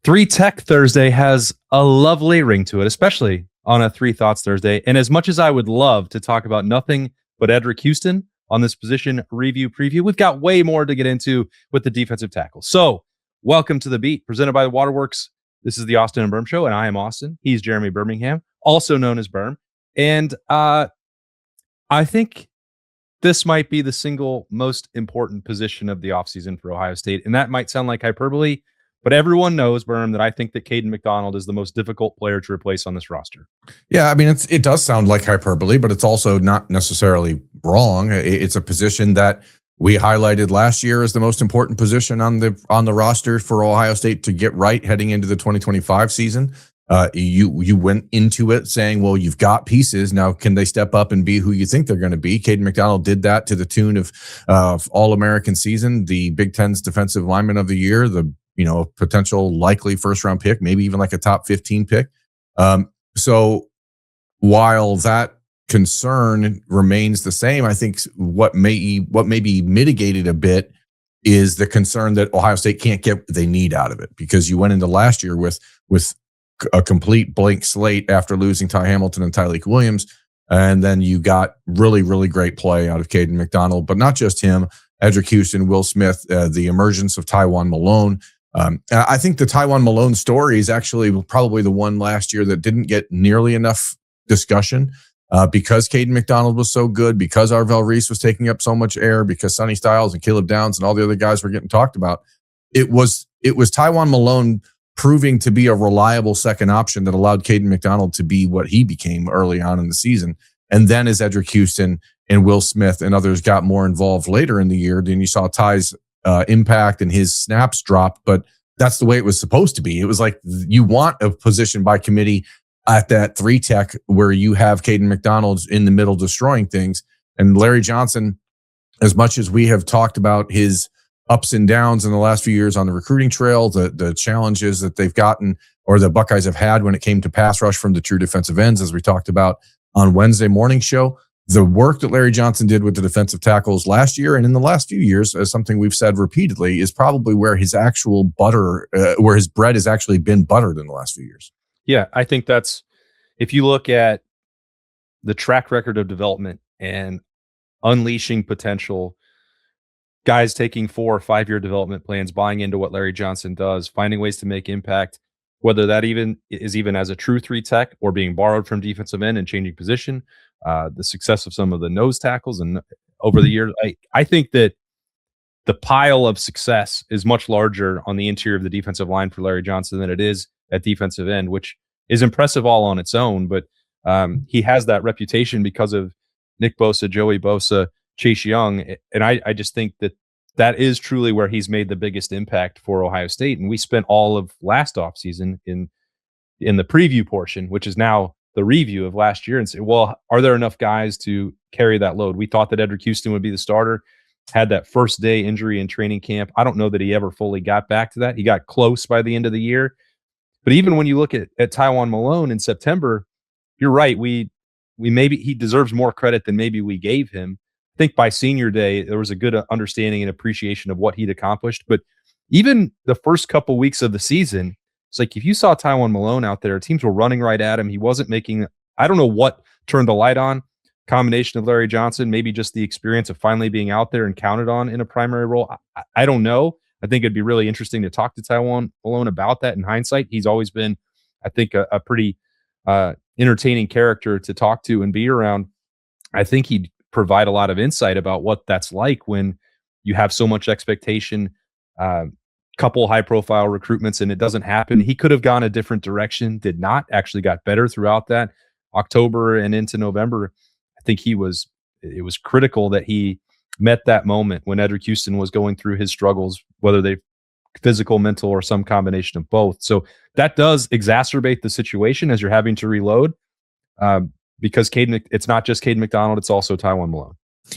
Three Tech Thursday has a lovely ring to it, especially on a Three Thoughts Thursday. And as much as I would love to talk about nothing but Edric Houston on this position review preview, we've got way more to get into with the defensive tackle. So welcome to The Beat, presented by Waterworks. This is the Austin Birm Show, and I am Austin. He's Jeremy Birmingham, also known as Birm. And I think this might be the single most important position of the offseason for Ohio State. And that might sound like hyperbole, but everyone knows, Birm, that I think that Kayden McDonald is the most difficult player to replace on this roster. Yeah, I mean, it does sound like hyperbole, but it's also not necessarily wrong. It's a position that we highlighted last year as the most important position on the roster for Ohio State to get right heading into the 2025 season. You went into it saying, well, you've got pieces. Now, can they step up and be who you think they're going to be? Kayden McDonald did that to the tune of All-American season, the Big Ten's Defensive Lineman of the Year, the potential likely first-round pick, maybe even like a top 15 pick. So while that concern remains the same, I think what may be mitigated a bit is the concern that Ohio State can't get what they need out of it, because you went into last year with a complete blank slate after losing Ty Hamilton and Tyleik Williams. And then you got really, really great play out of Kayden McDonald, but not just him, Edric Houston, Will Smith, the emergence of Tywone Malone. I think the Tywone Malone story is actually probably the one last year that didn't get nearly enough discussion because Kayden McDonald was so good, because Arvell Reese was taking up so much air, because Sonny Styles and Caleb Downs and all the other guys were getting talked about. It was Tywone Malone proving to be a reliable second option that allowed Kayden McDonald to be what he became early on in the season. And then as Edric Houston and Will Smith and others got more involved later in the year, then you saw Ty's impact and his snaps drop, but that's the way it was supposed to be. It was like you want a position by committee at that 3 tech where you have Kayden McDonald in the middle destroying things. And Larry Johnson, as much as we have talked about his ups and downs in the last few years on the recruiting trail, the challenges that they've gotten or the Buckeyes have had when it came to pass rush from the true defensive ends, as we talked about on Wednesday morning show, the work that Larry Johnson did with the defensive tackles last year and in the last few years, as something we've said repeatedly, is probably where his actual where his bread has actually been buttered in the last few years. Yeah, I think that's, if you look at the track record of development and unleashing potential, guys taking 4 or 5 year development plans, buying into what Larry Johnson does, finding ways to make impact, whether that even as a true 3 tech or being borrowed from defensive end and changing position, the success of some of the nose tackles and over the years, I think that the pile of success is much larger on the interior of the defensive line for Larry Johnson than it is at defensive end, which is impressive all on its own. But he has that reputation because of Nick Bosa, Joey Bosa, Chase Young. And I just think that is truly where he's made the biggest impact for Ohio State. And we spent all of last offseason in the preview portion, which is now the review of last year, and say, well, are there enough guys to carry that load? We thought that Edric Houston would be the starter, had that first day injury in training camp. I don't know that he ever fully got back to that. He got close by the end of the year. But even when you look at Tywone Malone in September, you're right. We maybe he deserves more credit than maybe we gave him. I think by senior day, there was a good understanding and appreciation of what he'd accomplished. But even the first couple weeks of the season, it's like if you saw Tywone Malone out there, teams were running right at him. He wasn't making, I don't know what turned the light on. Combination of Larry Johnson, maybe just the experience of finally being out there and counted on in a primary role. I don't know. I think it'd be really interesting to talk to Tywone Malone about that in hindsight. He's always been, I think, a pretty entertaining character to talk to and be around. I think he'd provide a lot of insight about what that's like when you have so much expectation, couple high-profile recruitments, and it doesn't happen. He could have gone a different direction, did not, actually got better throughout that October and into November. I think it was critical that he met that moment when Edric Houston was going through his struggles, whether they physical, mental, or some combination of both. So that does exacerbate the situation as you're having to reload because it's not just Kayden McDonald, it's also Tywone Malone.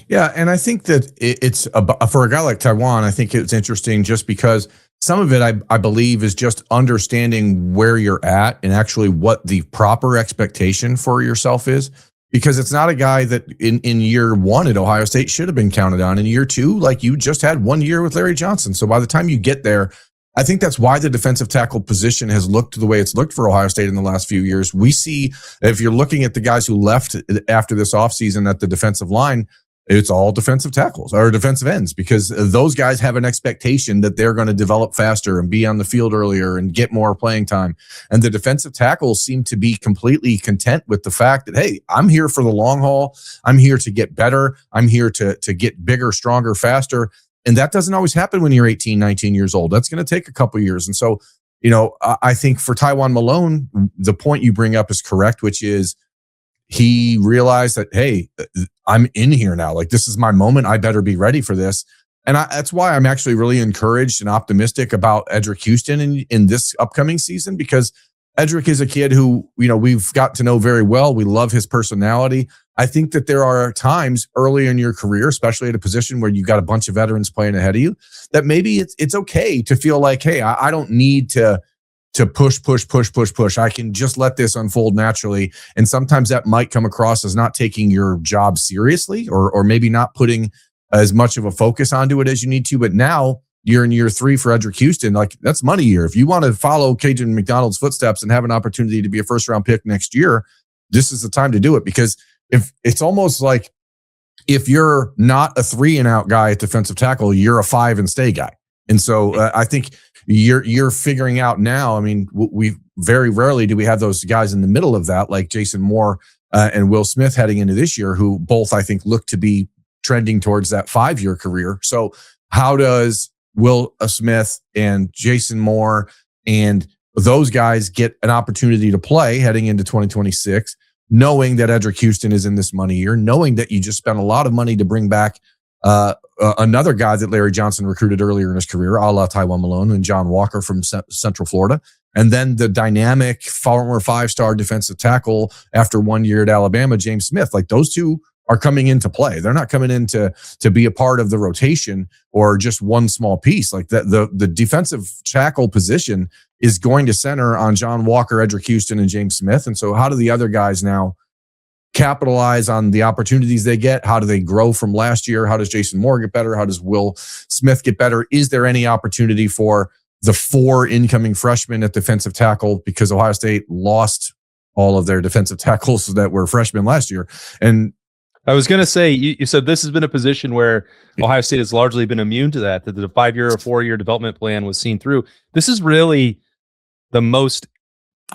Yeah, and I think that it's for a guy like Tywone, I think it's interesting just because some of it, I believe, is just understanding where you're at and actually what the proper expectation for yourself is. Because it's not a guy that in year 1 at Ohio State should have been counted on. In year 2, like you just had 1 year with Larry Johnson. So by the time you get there, I think that's why the defensive tackle position has looked the way it's looked for Ohio State in the last few years. We see, if you're looking at the guys who left after this offseason at the defensive line, it's all defensive tackles or defensive ends, because those guys have an expectation that they're going to develop faster and be on the field earlier and get more playing time. And the defensive tackles seem to be completely content with the fact that, hey, I'm here for the long haul. I'm here to get better. I'm here to get bigger, stronger, faster. And that doesn't always happen when you're 18, 19 years old. That's going to take a couple years. And so, I think for Tywone Malone, the point you bring up is correct, which is he realized that, hey, I'm in here now. Like, this is my moment. I better be ready for this. And that's why I'm actually really encouraged and optimistic about Edric Houston in this upcoming season, because Edric is a kid who, we've got to know very well. We love his personality. I think that there are times early in your career, especially at a position where you've got a bunch of veterans playing ahead of you, that maybe it's okay to feel like, hey, I don't need to push. I can just let this unfold naturally. And sometimes that might come across as not taking your job seriously, or maybe not putting as much of a focus onto it as you need to. But now you're in year 3 for Edric Houston. Like, that's money year. If you want to follow Kayden McDonald's footsteps and have an opportunity to be a first round pick next year, this is the time to do it. Because if it's almost like, if you're not a 3 and out guy at defensive tackle, you're a 5 and stay guy. And so I think you're figuring out now. I mean, we very rarely do we have those guys in the middle of that, like Jason Moore and Will Smith heading into this year, who both, I think, look to be trending towards that 5-year career. So how does Will Smith and Jason Moore and those guys get an opportunity to play heading into 2026, knowing that Edric Houston is in this money year, knowing that you just spent a lot of money to bring back another guy that Larry Johnson recruited earlier in his career, a la Tywone Malone, and John Walker from Central Florida. And then the dynamic former 5-star defensive tackle after 1 year at Alabama, James Smith. Like, those two are coming into play. They're not coming in to be a part of the rotation or just one small piece. Like, the defensive tackle position is going to center on John Walker, Edric Houston, and James Smith. And so how do the other guys now capitalize on the opportunities they get? How do they grow from last year? How does Jason Moore get better? How does Will Smith get better? Is there any opportunity for the 4 incoming freshmen at defensive tackle, because Ohio State lost all of their defensive tackles that were freshmen last year? And I was going to say, you said this has been a position where Ohio State has largely been immune to that the 5-year or 4-year development plan was seen through. This is really the most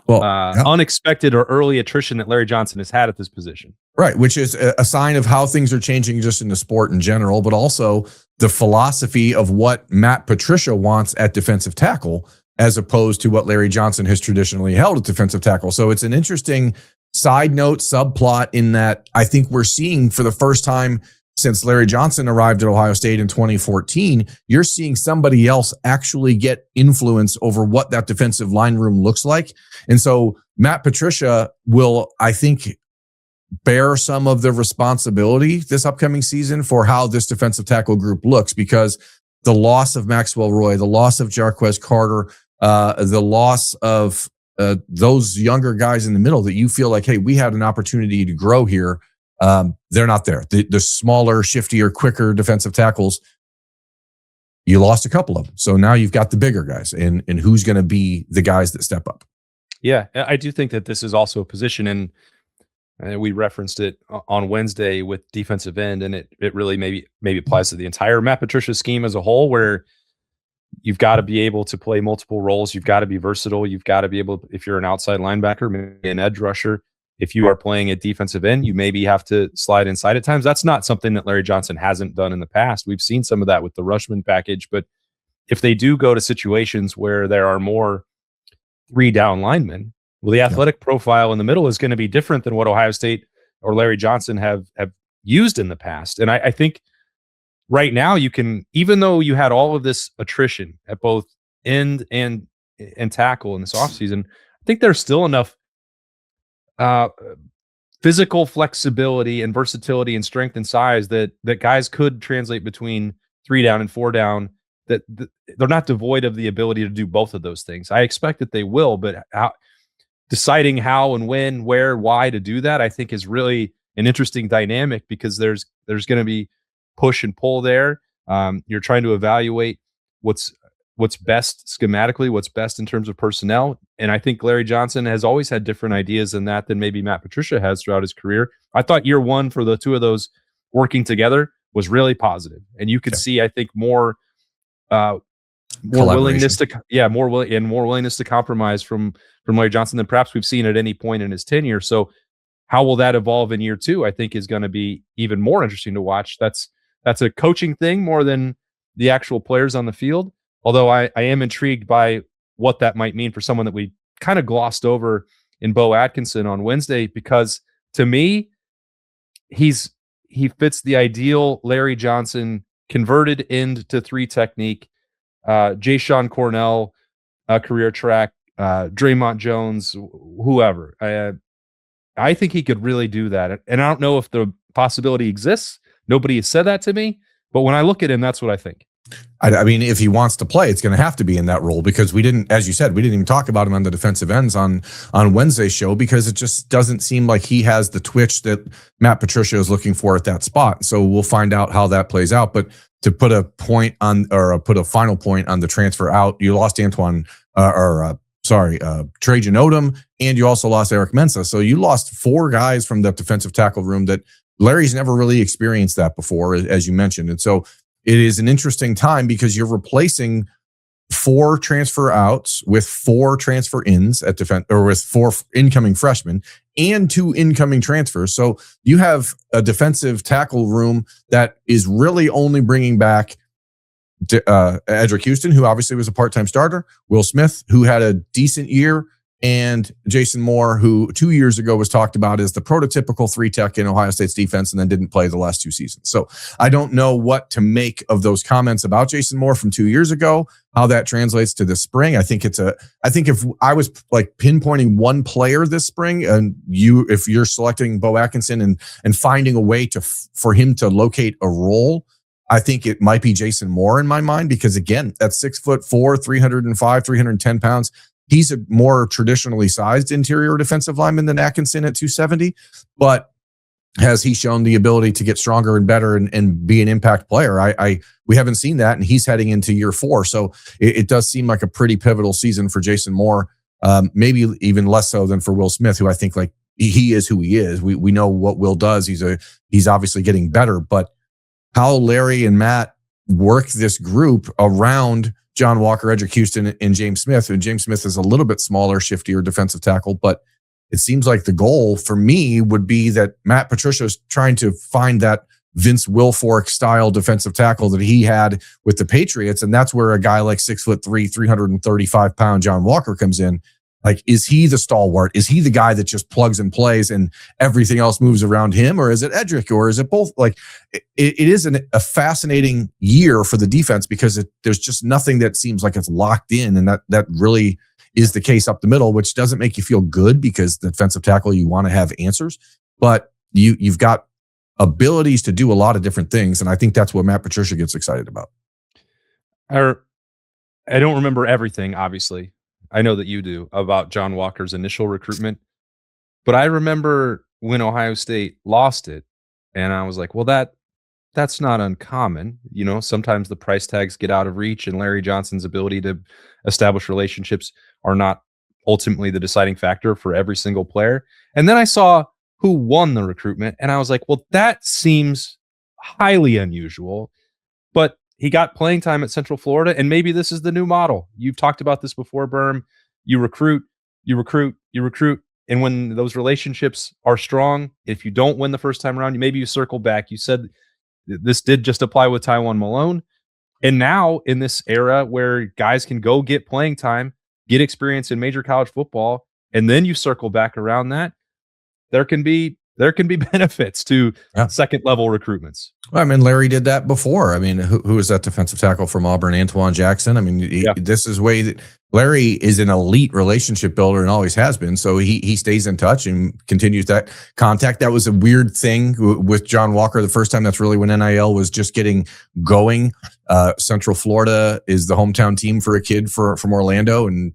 unexpected or early attrition that Larry Johnson has had at this position. Right, which is a sign of how things are changing just in the sport in general, but also the philosophy of what Matt Patricia wants at defensive tackle, as opposed to what Larry Johnson has traditionally held at defensive tackle. So it's an interesting side note, subplot, in that I think we're seeing for the first time since Larry Johnson arrived at Ohio State in 2014, you're seeing somebody else actually get influence over what that defensive line room looks like. And so Matt Patricia will, I think, bear some of the responsibility this upcoming season for how this defensive tackle group looks, because the loss of Maxwell Roy, the loss of Jarquez Carter, the loss of those younger guys in the middle that you feel like, hey, we had an opportunity to grow here. They're not there. The smaller, shiftier, quicker defensive tackles, you lost a couple of them. So now you've got the bigger guys, and who's going to be the guys that step up? Yeah, I do think that this is also a position, and we referenced it on Wednesday with defensive end, and it really maybe applies to the entire Matt Patricia scheme as a whole, where you've got to be able to play multiple roles. You've got to be versatile. You've got to be able, if you're an outside linebacker, maybe an edge rusher. If you are playing at defensive end, you maybe have to slide inside at times. That's not something that Larry Johnson hasn't done in the past. We've seen some of that with the Rushman package, but if they do go to situations where there are more 3-down linemen, well, the athletic profile in the middle is going to be different than what Ohio State or Larry Johnson have used in the past. And I think right now you can, even though you had all of this attrition at both end and tackle in this offseason, I think there's still enough physical flexibility and versatility and strength and size that guys could translate between 3-down and 4-down, that they're not devoid of the ability to do both of those things. I expect that they will, but deciding how and when, where, why to do that, I think is really an interesting dynamic, because there's going to be push and pull there. You're trying to evaluate what's what's best schematically, what's best in terms of personnel. And I think Larry Johnson has always had different ideas than maybe Matt Patricia has throughout his career. I thought year one for the two of those working together was really positive. And you could see, I think, more willingness to more willingness to compromise from Larry Johnson than perhaps we've seen at any point in his tenure. So how will that evolve in year two, I think, is going to be even more interesting to watch. That's a coaching thing more than the actual players on the field. Although I am intrigued by what that might mean for someone that we kind of glossed over in Bo Atkinson on Wednesday, because to me, he fits the ideal Larry Johnson converted end to three technique, Jay-Sean Cornell, career track, Draymond Jones, whoever. I think he could really do that. And I don't know if the possibility exists. Nobody has said that to me, but when I look at him, that's what I think. I mean, if he wants to play, it's going to have to be in that role, because we didn't, as you said, we didn't even talk about him on the defensive ends on Wednesday's show, because it just doesn't seem like he has the twitch that Matt Patricia is looking for at that spot. So we'll find out how that plays out. But to put a point on, or put a final point on the transfer out, you lost Trajan Odom, and you also lost Eric Mensah. So you lost four guys from that defensive tackle room that Larry's never really experienced that before, as you mentioned. And so it is an interesting time, because you're replacing four transfer outs with four transfer ins at defense, or with four incoming freshmen and two incoming transfers. So you have a defensive tackle room that is really only bringing back Eddrick Houston, who obviously was a part-time starter, Will Smith, who had a decent year, and Jason Moore, who 2 years ago was talked about as the prototypical three tech in Ohio State's defense, and then didn't play the last two seasons. So I don't know what to make of those comments about Jason Moore from 2 years ago, how that translates to this spring. I think if I was like pinpointing one player this spring, and if you're selecting Bo Atkinson and finding a way for him to locate a role, I think it might be Jason Moore in my mind, because again, that's 6'4", 305, 310 pounds. He's a more traditionally sized interior defensive lineman than Atkinson at 270, but has he shown the ability to get stronger and better and be an impact player? We haven't seen that, and he's heading into year 4. So it does seem like a pretty pivotal season for Jason Moore, maybe even less so than for Will Smith, who I think like he is who he is. We know what Will does. He's obviously getting better, but how Larry and Matt work this group around John Walker, Edric Houston, and James Smith. And James Smith is a little bit smaller, shiftier defensive tackle, but it seems like the goal for me would be that Matt Patricia is trying to find that Vince Wilfork style defensive tackle that he had with the Patriots. And that's where a guy like 6'3", 335-pound John Walker comes in. Like, is he the stalwart? Is he the guy that just plugs and plays and everything else moves around him? Or is it Edric? Or is it both? Like, it is a fascinating year for the defense, because there's just nothing that seems like it's locked in. And that really is the case up the middle, which doesn't make you feel good, because the defensive tackle, you want to have answers. But you've got abilities to do a lot of different things. And I think that's what Matt Patricia gets excited about. I don't remember everything, obviously. I know that you do, about John Walker's initial recruitment, but I remember when Ohio State lost it, and I was like, well, that's not uncommon. You know, sometimes the price tags get out of reach, and Larry Johnson's ability to establish relationships are not ultimately the deciding factor for every single player. And then I saw who won the recruitment, and I was like, well, that seems highly unusual, but he got playing time at Central Florida, and maybe this is the new model. You've talked about this before, Birm. You recruit. And when those relationships are strong, if you don't win the first time around, maybe you circle back. You said this did just apply with Tywone Malone. And now in this era where guys can go get playing time, get experience in major college football, and then you circle back around that, there can be benefits to second level recruitments. Well, I mean, Larry did that before. I mean, who is that defensive tackle from Auburn, Antoine Jackson? I mean, this is way that Larry is an elite relationship builder and always has been. So he stays in touch and continues that contact. That was a weird thing with John Walker. The first time, that's really when NIL was just getting going. Central Florida is the hometown team for a kid from Orlando, and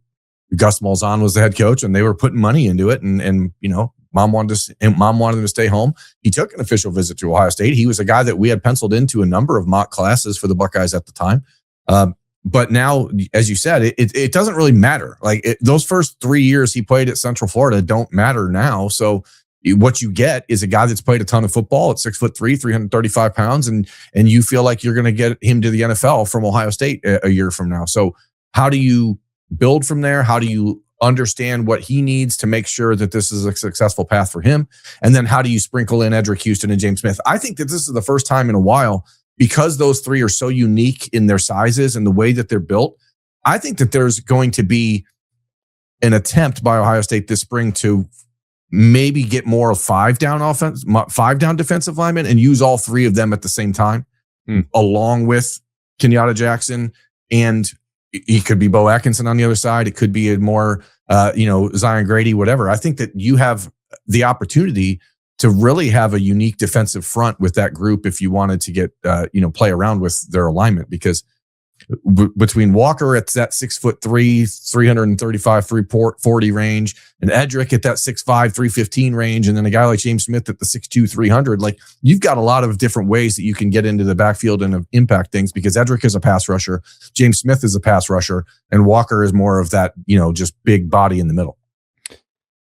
Gus Malzahn was the head coach, and they were putting money into it. And you know, Mom wanted him to stay home. He took an official visit to Ohio State. He was a guy that we had penciled into a number of mock classes for the Buckeyes at the time. But now, as you said, it doesn't really matter. Like those first 3 years he played at Central Florida don't matter now. So what you get is a guy that's played a ton of football at 6'3", 335 pounds, and you feel like you're going to get him to the NFL from Ohio State a year from now. So how do you build from there? How do you understand what he needs to make sure that this is a successful path for him? And then how do you sprinkle in Eddrick Houston and James Smith? I think that this is the first time in a while, because those three are so unique in their sizes and the way that they're built. I think that there's going to be an attempt by Ohio State this spring to maybe get more of 5-down defensive linemen and use all three of them at the same time, along with Kenyatta Jackson, and he could be Bo Atkinson on the other side. It could be a more, Zion Grady, whatever. I think that you have the opportunity to really have a unique defensive front with that group if you wanted to get, play around with their alignment, because between Walker at that 6'3", 335, 340 range, and Eddrick at that 6'5", 315 range, and then a guy like James Smith at the 6'2", 300, like you've got a lot of different ways that you can get into the backfield and impact things, because Eddrick is a pass rusher, James Smith is a pass rusher, and Walker is more of that, just big body in the middle.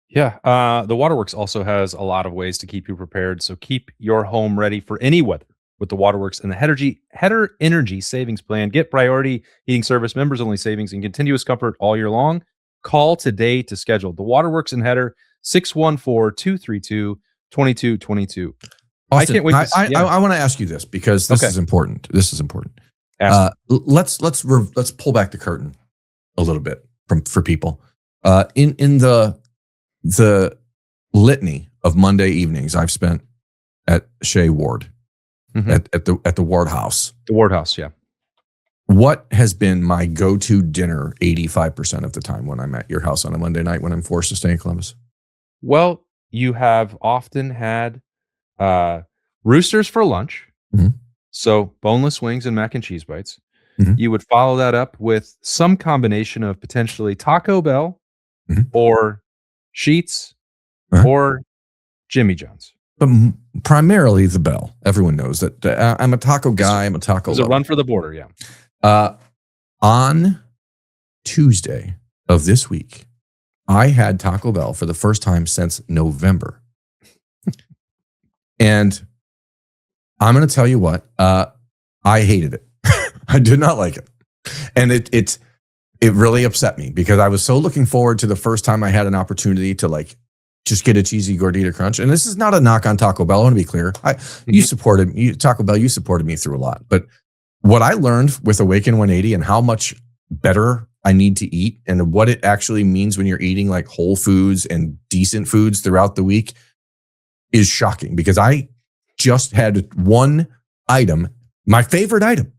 Yeah. The Waterworks also has a lot of ways to keep you prepared. So keep your home ready for any weather with the Waterworks and the Hetter Energy Savings Plan. Get priority heating service, members only savings, and continuous comfort all year long. Call today to schedule. The Waterworks and Hetter, 614-232-2222. I can't wait. I want to ask you this, because this is important. This is important. Let's pull back the curtain a little bit for people. In the litany of Monday evenings I've spent at Shea Ward, at the Ward House. The Ward House, yeah. What has been my go-to dinner 85% of the time when I'm at your house on a Monday night when I'm forced to stay in Columbus? Well, you have often had roosters for lunch. So boneless wings and mac and cheese bites. You would follow that up with some combination of potentially Taco Bell or Sheets or Jimmy John's. But primarily the Bell. Everyone knows that I'm a taco guy. I'm a taco lover. It's a run for the border, yeah. On Tuesday of this week, I had Taco Bell for the first time since November. And I'm going to tell you what, I hated it. I did not like it. And it really upset me, because I was so looking forward to the first time I had an opportunity to just get a cheesy gordita crunch. And this is not a knock on Taco Bell. I want to be clear. You supported me, Taco Bell. You supported me through a lot. But what I learned with Awaken 180 and how much better I need to eat, and what it actually means when you're eating like whole foods and decent foods throughout the week, is shocking, because I just had one item, my favorite item.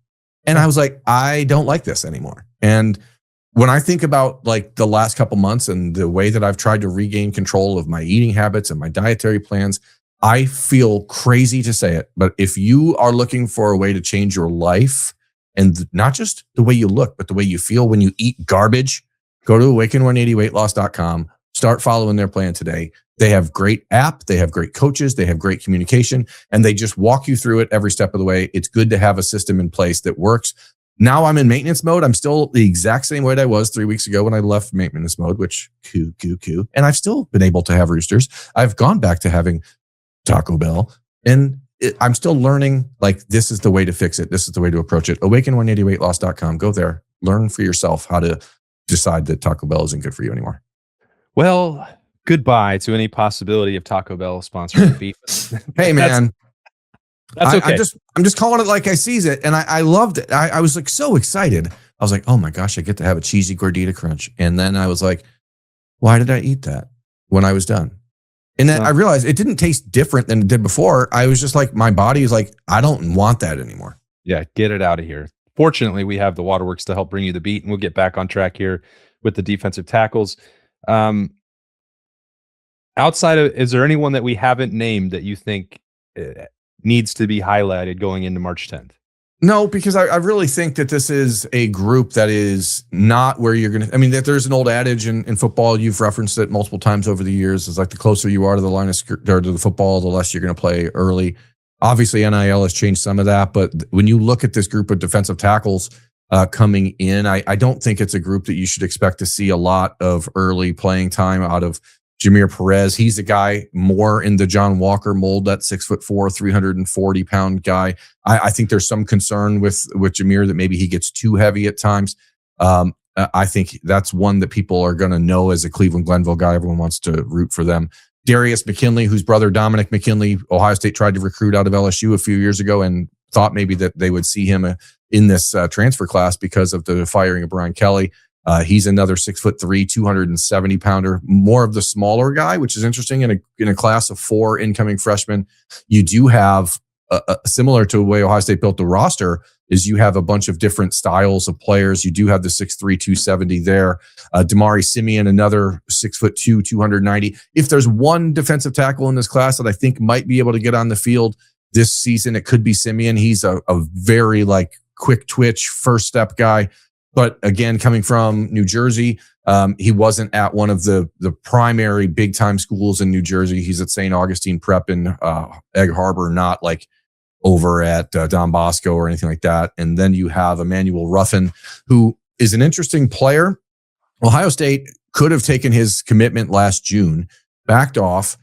And I was like, I don't like this anymore. And when I think about like the last couple months and the way that I've tried to regain control of my eating habits and my dietary plans, I feel crazy to say it, but if you are looking for a way to change your life, and not just the way you look, but the way you feel when you eat garbage, go to awaken180weightloss.com, start following their plan today. They have great app, they have great coaches, they have great communication, and they just walk you through it every step of the way. It's good to have a system in place that works. Now I'm in maintenance mode. I'm still the exact same weight I was 3 weeks ago when I left maintenance mode, which coo. And I've still been able to have roosters. I've gone back to having Taco Bell, and I'm still learning, like, this is the way to fix it. This is the way to approach it. Awaken180weightloss.com. Go there, learn for yourself how to decide that Taco Bell isn't good for you anymore. Well, goodbye to any possibility of Taco Bell sponsoring beef. Hey, man. That's okay. I'm just calling it like I sees it. And I loved it. I was like so excited. I was like, oh my gosh, I get to have a cheesy gordita crunch. And then I was like, why did I eat that when I was done? And then I realized it didn't taste different than it did before. I was just like, my body is like, I don't want that anymore. Yeah, get it out of here. Fortunately, we have the Waterworks to help bring you the beat, and we'll get back on track here with the defensive tackles. Outside of, is there anyone that we haven't named that you think needs to be highlighted going into March 10th? No, because I really think that this is a group that is not where you're going to, I mean, that there's an old adage in football, you've referenced it multiple times over the years. It's like the closer you are to the line of or to the football, the less you're going to play early. Obviously, NIL has changed some of that, but when you look at this group of defensive tackles, coming in. I don't think it's a group that you should expect to see a lot of early playing time out of Jameer Perez. He's a guy more in the John Walker mold, that 6'4", 340-pound guy. I think there's some concern with Jameer that maybe he gets too heavy at times. I think that's one that people are going to know as a Cleveland Glenville guy. Everyone wants to root for them. Darius McKinley, whose brother Dominic McKinley, Ohio State tried to recruit out of LSU a few years ago and thought maybe that they would see him in this transfer class because of the firing of Brian Kelly. He's another 6'3", 270-pounder, more of the smaller guy, which is interesting in a class of 4 incoming freshmen. You do have similar to the way Ohio State built the roster, is you have a bunch of different styles of players. You do have the 6'3", 270 there. Damari Simeon, another 6'2", 290. If there's one defensive tackle in this class that I think might be able to get on the field this season, it could be Simeon. He's a very quick twitch first step guy. But again, coming from New Jersey, he wasn't at one of the primary big time schools in New Jersey. He's at St. Augustine Prep in Egg Harbor, not over at Don Bosco or anything like that. And then you have Emmanuel Ruffin, who is an interesting player. Ohio State could have taken his commitment last June, backed off.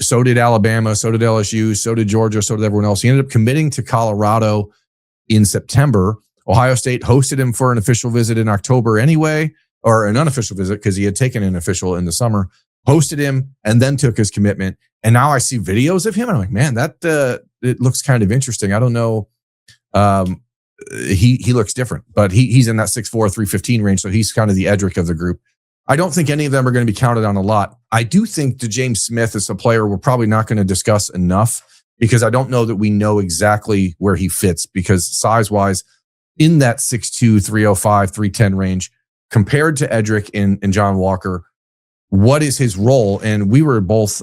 So did Alabama, so did LSU, so did Georgia, so did everyone else. He ended up committing to Colorado in September. Ohio State hosted him for an official visit in October anyway, or an unofficial visit because he had taken an official in the summer, hosted him, and then took his commitment. And now I see videos of him, and I'm like, man, that it looks kind of interesting. I don't know. He looks different, but he's in that 6'4", 315 range, so he's kind of the Edric of the group. I don't think any of them are going to be counted on a lot. I do think that James Smith is a player we're probably not going to discuss enough because I don't know that we know exactly where he fits because size-wise, in that 6'2", 305, 310 range, compared to Edric and John Walker, what is his role? And we were both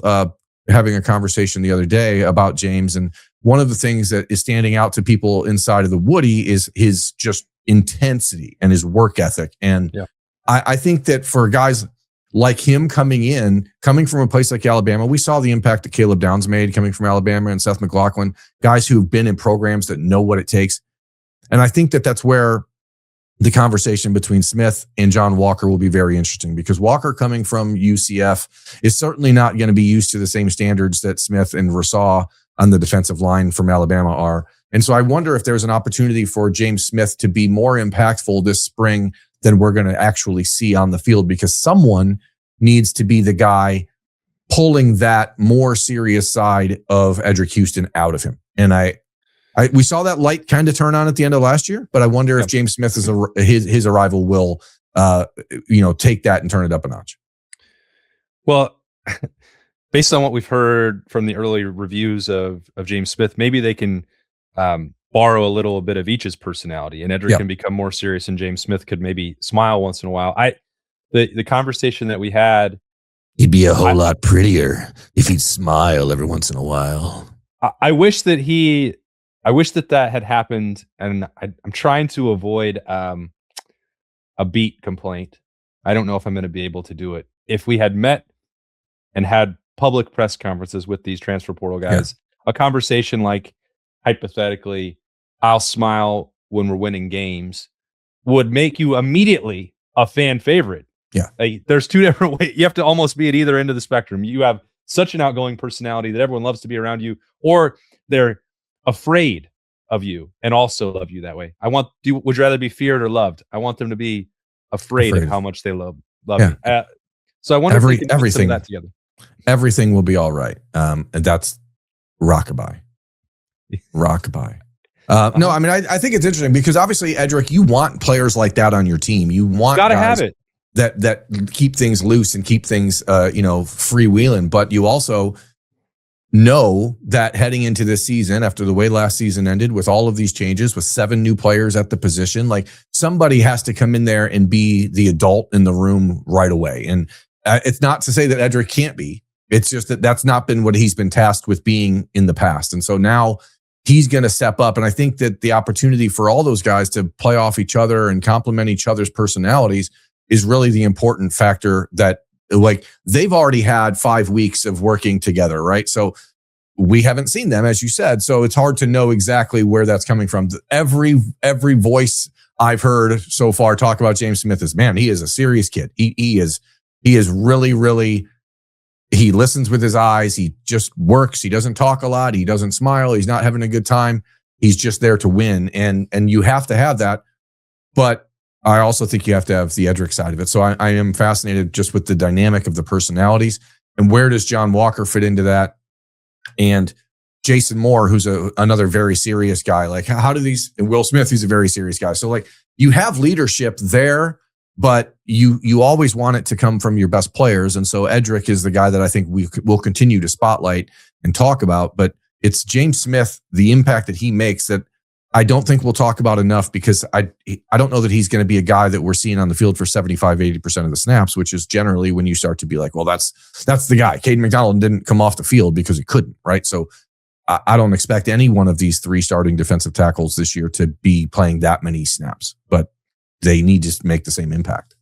having a conversation the other day about James, and one of the things that is standing out to people inside of the Woody is his just intensity and his work ethic. And I think that for guys like him coming from a place like Alabama, we saw the impact that Caleb Downs made coming from Alabama and Seth McLaughlin, guys who've been in programs that know what it takes. And I think that that's where the conversation between Smith and John Walker will be very interesting because Walker coming from UCF is certainly not going to be used to the same standards that Smith and Rasaw on the defensive line from Alabama are. And so I wonder if there's an opportunity for James Smith to be more impactful this spring than we're going to actually see on the field because someone needs to be the guy pulling that more serious side of Edric Houston out of him. And we saw that light kind of turn on at the end of last year, but I wonder if James Smith his arrival will, take that and turn it up a notch. Well, based on what we've heard from the early reviews of James Smith, maybe they can borrow a little bit of each's personality, and Edric can become more serious, and James Smith could maybe smile once in a while. The conversation that we had, he'd be a whole lot prettier if he'd smile every once in a while. I wish that that had happened, and I'm trying to avoid a beat complaint. I don't know if I'm going to be able to do it. If we had met and had public press conferences with these transfer portal guys, a conversation like, hypothetically, I'll smile when we're winning games, would make you immediately a fan favorite. Yeah. There's two different ways. You have to almost be at either end of the spectrum. You have such an outgoing personality that everyone loves to be around you, or they're afraid of you and also love you that way. Would you rather be feared or loved? I want them to be afraid of how much they love you. So I wonder if we can put some of that together. Everything will be all right. And that's rockabye. Rockabye. No, I mean, I think it's interesting because obviously, Edric, you want players like that on your team. You want gotta have it that keep things loose and keep things freewheeling. But you also know that heading into this season, after the way last season ended, with all of these changes, with 7 new players at the position, like somebody has to come in there and be the adult in the room right away. And it's not to say that Edric can't be. It's just that that's not been what he's been tasked with being in the past. And so now he's going to step up. And I think that the opportunity for all those guys to play off each other and complement each other's personalities is really the important factor that, like, they've already had 5 weeks of working together, right? So we haven't seen them, as you said. So it's hard to know exactly where that's coming from. Every voice I've heard so far talk about James Smith is, man, he is a serious kid. He is really, really, he listens with his eyes. He just works. He doesn't talk a lot. He doesn't smile. He's not having a good time. He's just there to win. And you have to have that. But I also think you have to have the Edric side of it. So I am fascinated just with the dynamic of the personalities and where does John Walker fit into that? And Jason Moore, who's another very serious guy. Like, how do these, and Will Smith, who's a very serious guy. So like, you have leadership there, but you always want it to come from your best players. And so Edric is the guy that I think we will continue to spotlight and talk about. But it's James Smith, the impact that he makes, that I don't think we'll talk about enough, because I don't know that he's going to be a guy that we're seeing on the field for 75-80% of the snaps, which is generally when you start to be like, well, that's the guy. Kayden McDonald didn't come off the field because he couldn't, right? So I don't expect any one of these three starting defensive tackles this year to be playing that many snaps, but they need to make the same impact.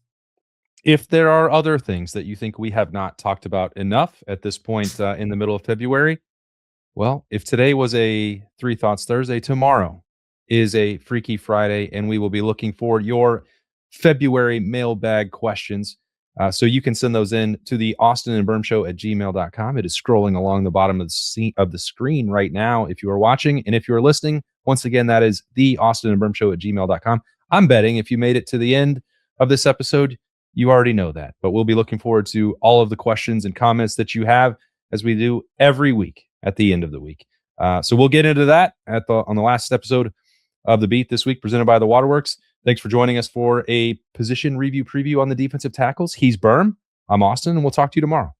If there are other things that you think we have not talked about enough at this point in the middle of February, well, if today was a Three Thoughts Thursday, tomorrow is a Freaky Friday, and we will be looking for your February mailbag questions. So you can send those in to the Austin and Birm Show at gmail.com. It is scrolling along the bottom of the screen right now if you are watching. And if you are listening, once again, that is the Austin and Birm Show at gmail.com. I'm betting if you made it to the end of this episode, you already know that. But we'll be looking forward to all of the questions and comments that you have, as we do every week at the end of the week. So we'll get into that on the last episode of The Beat this week, presented by the Waterworks. Thanks for joining us for a position review preview on the defensive tackles. He's Birm. I'm Austin, and we'll talk to you tomorrow.